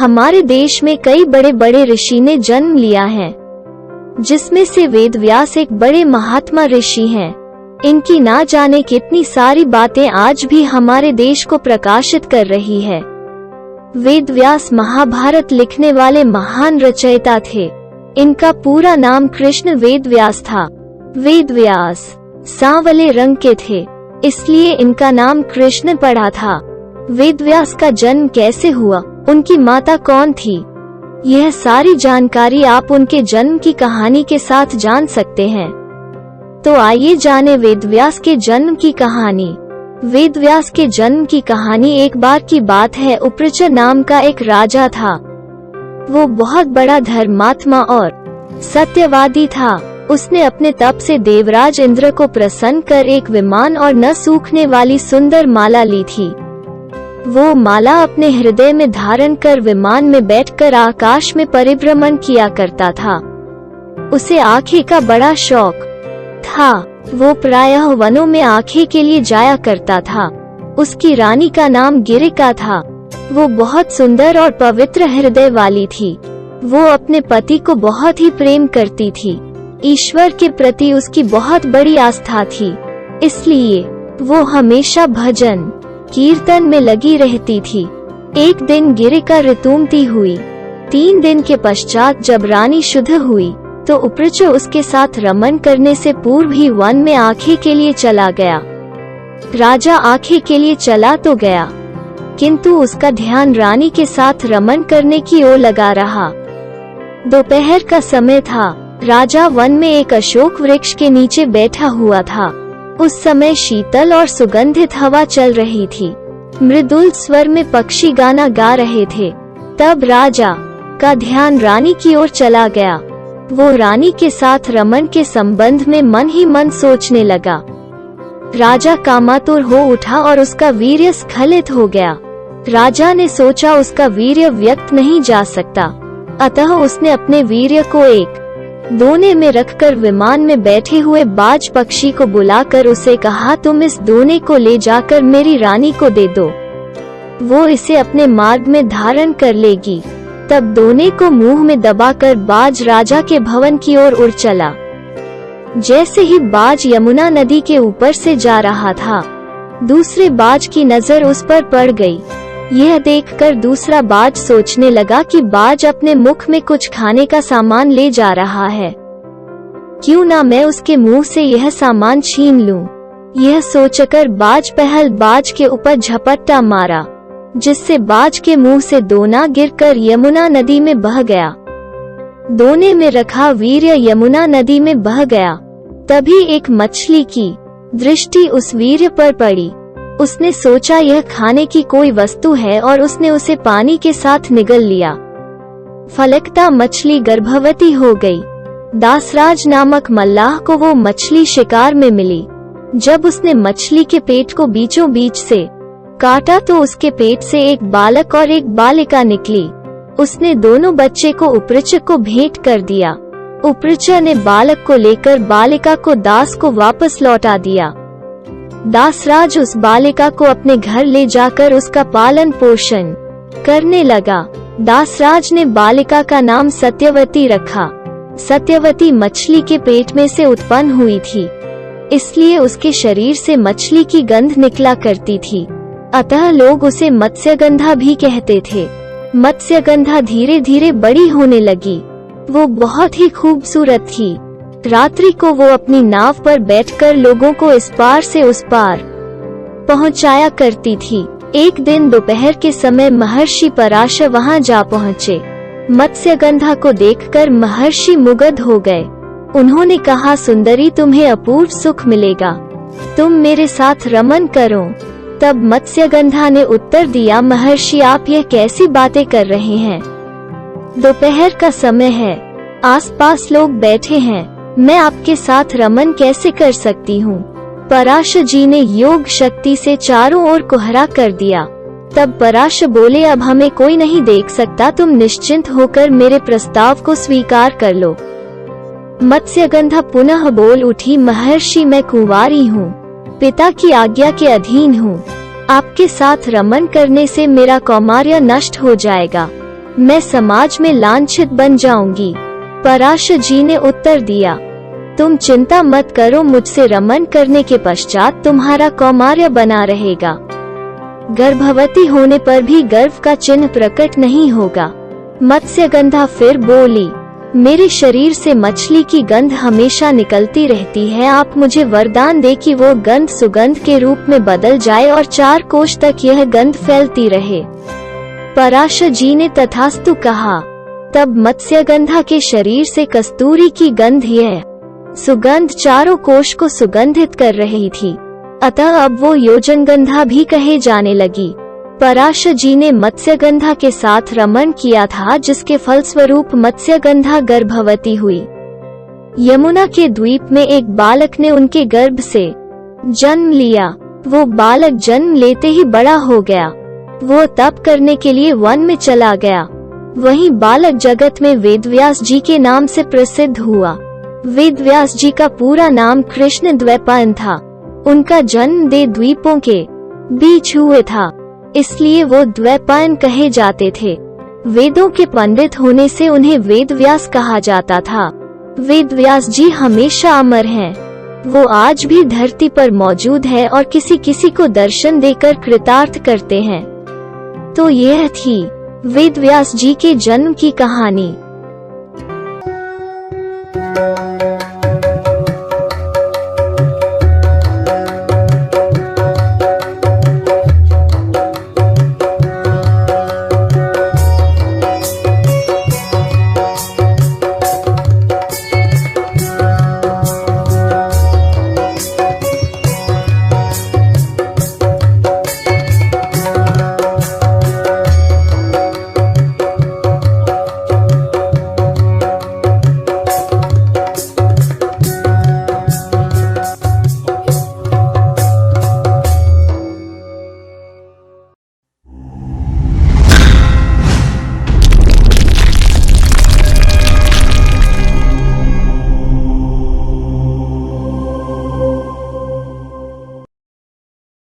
हमारे देश में कई बड़े बड़े ऋषि ने जन्म लिया है, जिसमें से वेदव्यास एक बड़े महात्मा ऋषि हैं। इनकी ना जाने कितनी सारी बातें आज भी हमारे देश को प्रकाशित कर रही है। वेदव्यास महाभारत लिखने वाले महान रचयिता थे। इनका पूरा नाम कृष्ण वेदव्यास था। वेदव्यास सांवले रंग के थे, इसलिए इनका नाम कृष्ण पड़ा था। वेदव्यास का जन्म कैसे हुआ, उनकी माता कौन थी, यह सारी जानकारी आप उनके जन्म की कहानी के साथ जान सकते हैं। तो आइए जाने वेदव्यास के जन्म की कहानी। वेदव्यास के जन्म की कहानी एक बार की बात है। उप्रच नाम का एक राजा था। वो बहुत बड़ा धर्मात्मा और सत्यवादी था। उसने अपने तप से देवराज इंद्र को प्रसन्न कर एक विमान और न सूखने वाली सुंदर माला ली थी। वो माला अपने हृदय में धारण कर विमान में बैठकर आकाश में परिभ्रमण किया करता था। उसे आंखें का बड़ा शौक था। वो प्रायः वनों में आंखें के लिए जाया करता था। उसकी रानी का नाम गिरिका था। वो बहुत सुंदर और पवित्र हृदय वाली थी। वो अपने पति को बहुत ही प्रेम करती थी। ईश्वर के प्रति उसकी बहुत बड़ी आस्था थी, इसलिए वो हमेशा भजन कीर्तन में लगी रहती थी। एक दिन गिरिका ऋतुमती हुई। 3 दिन के पश्चात जब रानी शुद्ध हुई तो उप्रच उसके साथ रमन करने से पूर्व ही वन में आंखें के लिए चला गया। राजा आंखें के लिए चला तो गया, किंतु उसका ध्यान रानी के साथ रमन करने की ओर लगा रहा। दोपहर का समय था। राजा वन में एक अशोक वृक्ष के नीचे बैठा हुआ था। उस समय शीतल और सुगंधित हवा चल रही थी। मृदुल स्वर में पक्षी गाना गा रहे थे। तब राजा का ध्यान रानी की ओर चला गया। वो रानी के साथ रमन के संबंध में मन ही मन सोचने लगा। राजा कामातुर हो उठा और उसका वीर्य स्खलित हो गया। राजा ने सोचा उसका वीर्य व्यक्त नहीं जा सकता, अतः उसने अपने वीर्य को एक दोने में रखकर विमान में बैठे हुए बाज पक्षी को बुलाकर उसे कहा, तुम इस दोने को ले जाकर मेरी रानी को दे दो, वो इसे अपने मार्ग में धारण कर लेगी। तब दोने को मुंह में दबाकर बाज राजा के भवन की ओर उड़ चला। जैसे ही बाज यमुना नदी के ऊपर से जा रहा था, दूसरे बाज की नजर उस पर पड़ गई। यह देखकर दूसरा बाज सोचने लगा कि बाज अपने मुख में कुछ खाने का सामान ले जा रहा है, क्यों ना मैं उसके मुंह से यह सामान छीन लूं। यह सोचकर बाज पहल बाज के ऊपर झपट्टा मारा, जिससे बाज के मुंह से दोना गिरकर यमुना नदी में बह गया। दोने में रखा वीर्य यमुना नदी में बह गया। तभी एक मछली की दृष्टि उस वीर्य पर पड़ी। उसने सोचा यह खाने की कोई वस्तु है और उसने उसे पानी के साथ निगल लिया। फलकता मछली गर्भवती हो गई। दासराज नामक मल्लाह को वो मछली शिकार में मिली। जब उसने मछली के पेट को बीचों बीच से काटा तो उसके पेट से एक बालक और एक बालिका निकली। उसने दोनों बच्चे को उप्रच को भेंट कर दिया। उप्रच ने बालक को लेकर बालिका को दास को वापस लौटा दिया। दासराज उस बालिका को अपने घर ले जाकर उसका पालन पोषण करने लगा। दासराज ने बालिका का नाम सत्यवती रखा। सत्यवती मछली के पेट में से उत्पन्न हुई थी, इसलिए उसके शरीर से मछली की गंध निकला करती थी, अतः लोग उसे मत्स्यगंधा भी कहते थे। मत्स्यगंधा धीरे धीरे बड़ी होने लगी। वो बहुत ही खूबसूरत थी। रात्रि को वो अपनी नाव पर बैठकर लोगों को इस पार से उस पार पहुंचाया करती थी। एक दिन दोपहर के समय महर्षि पराशर वहां जा पहुंचे। मत्स्यगंधा को देखकर महर्षि मुग्ध हो गए। उन्होंने कहा, सुंदरी, तुम्हें अपूर्व सुख मिलेगा, तुम मेरे साथ रमन करो। तब मत्स्यगंधा ने उत्तर दिया, महर्षि, आप यह कैसी बातें कर रहे हैं? दोपहर का समय है, आसपास लोग बैठे हैं, मैं आपके साथ रमन कैसे कर सकती हूँ? पराशर जी ने योग शक्ति से चारों ओर कोहरा कर दिया। तब पराशर बोले, अब हमें कोई नहीं देख सकता, तुम निश्चिंत होकर मेरे प्रस्ताव को स्वीकार कर लो। मत्स्यगंधा पुनः बोल उठी, महर्षि, मैं कुंवारी हूँ, पिता की आज्ञा के अधीन हूँ। आपके साथ रमन करने से मेरा कौमार्य नष्ट हो जाएगा। मैं समाज में लांछित बन जाऊंगी। पराशर जी ने उत्तर दिया, तुम चिंता मत करो, मुझसे रमन करने के पश्चात तुम्हारा कौमार्य बना रहेगा। गर्भवती होने पर भी गर्भ का चिन्ह प्रकट नहीं होगा। मत्स्यगंधा फिर बोली, मेरे शरीर से मछली की गंध हमेशा निकलती रहती है, आप मुझे वरदान दे कि वो गंध सुगंध के रूप में बदल जाए और 4 कोश तक यह गंध फैलती रहे। पराशर जी ने तथास्तु कहा। तब मत्स्यगंधा के शरीर से कस्तूरी की गंध यह सुगंध 4 कोश को सुगंधित कर रही थी, अतः अब वो योजनगंधा भी कहे जाने लगी। पराशर जी ने मत्स्यगंधा के साथ रमन किया था, जिसके फलस्वरूप मत्स्यगंधा गर्भवती हुई। यमुना के द्वीप में एक बालक ने उनके गर्भ से जन्म लिया। वो बालक जन्म लेते ही बड़ा हो गया। वो तप करने के लिए वन में चला गया। वहीं बालक जगत में वेदव्यास जी के नाम से प्रसिद्ध हुआ। वेदव्यास जी का पूरा नाम कृष्ण द्वैपायन था। उनका जन्म दे द्वीपों के बीच हुए था, इसलिए वो द्वैपायन कहे जाते थे। वेदों के पंडित होने से उन्हें वेदव्यास कहा जाता था। वेदव्यास जी हमेशा अमर हैं। वो आज भी धरती पर मौजूद है और किसी किसी को दर्शन देकर कृतार्थ करते हैं। तो यह थी वेदव्यास जी के जन्म की कहानी।